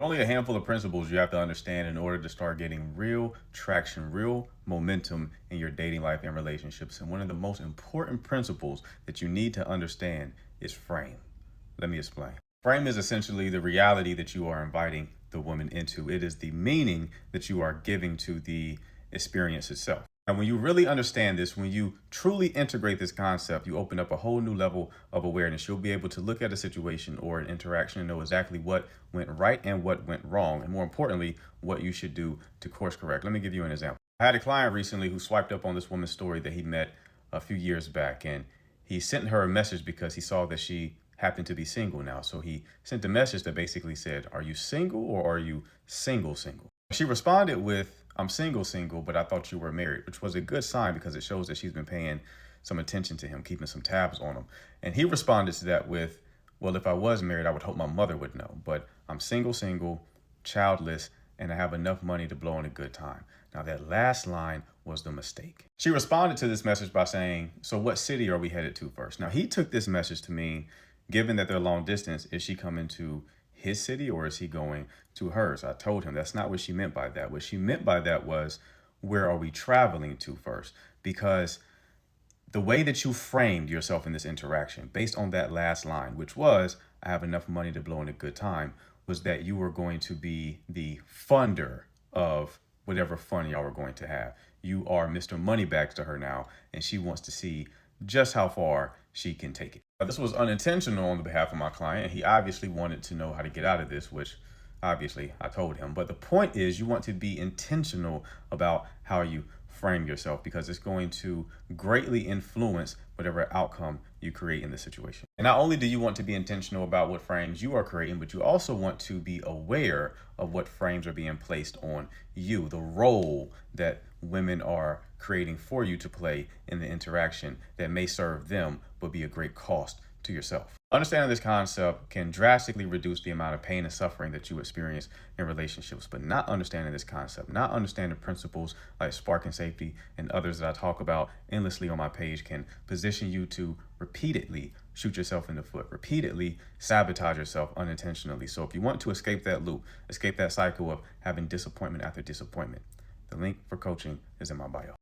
Only a handful of principles you have to understand in order to start getting real traction, real momentum in your dating life and relationships. And one of the most important principles that you need to understand is frame. Let me explain. Frame is essentially the reality that you are inviting the woman into. It is the meaning that you are giving to the experience itself. And when you really understand this, when you truly integrate this concept, you open up a whole new level of awareness. You'll be able to look at a situation or an interaction and know exactly what went right and what went wrong. And more importantly, what you should do to course correct. Let me give you an example. I had a client recently who swiped up on this woman's story that he met a few years back. And he sent her a message because he saw that she happened to be single now. So he sent a message that basically said, "Are you single or are you single? She responded with, "I'm single, but I thought you were married," which was a good sign because it shows that she's been paying some attention to him, keeping some tabs on him. And he responded to that with, "Well, if I was married, I would hope my mother would know, but I'm single, childless, and I have enough money to blow on a good time." Now, that last line was the mistake. She responded to this message by saying, "So what city are we headed to first?" Now, he took this message to mean, given that they're long distance, is she coming to his city or is he going to hers? I told him that's not what she meant by that. What she meant by that was, where are we traveling to first? Because the way that you framed yourself in this interaction, based on that last line, which was, "I have enough money to blow in a good time," was that you were going to be the funder of whatever fun y'all were going to have. You are Mr. Moneybags to her now, and she wants to see just how far she can take it. This was unintentional on the behalf of my client. He obviously wanted to know how to get out of this, which obviously I told him. But the point is, you want to be intentional about how you frame yourself because it's going to greatly influence whatever outcome you create in the situation. And not only do you want to be intentional about what frames you are creating, but you also want to be aware of what frames are being placed on you, the role that women are creating for you to play in the interaction that may serve them but be a great cost to yourself. Understanding this concept can drastically reduce the amount of pain and suffering that you experience in relationships, but not understanding this concept, not understanding principles like spark and safety and others that I talk about endlessly on my page can position you to repeatedly shoot yourself in the foot, repeatedly sabotage yourself unintentionally. So if you want to escape that loop, escape that cycle of having disappointment after disappointment, the link for coaching is in my bio.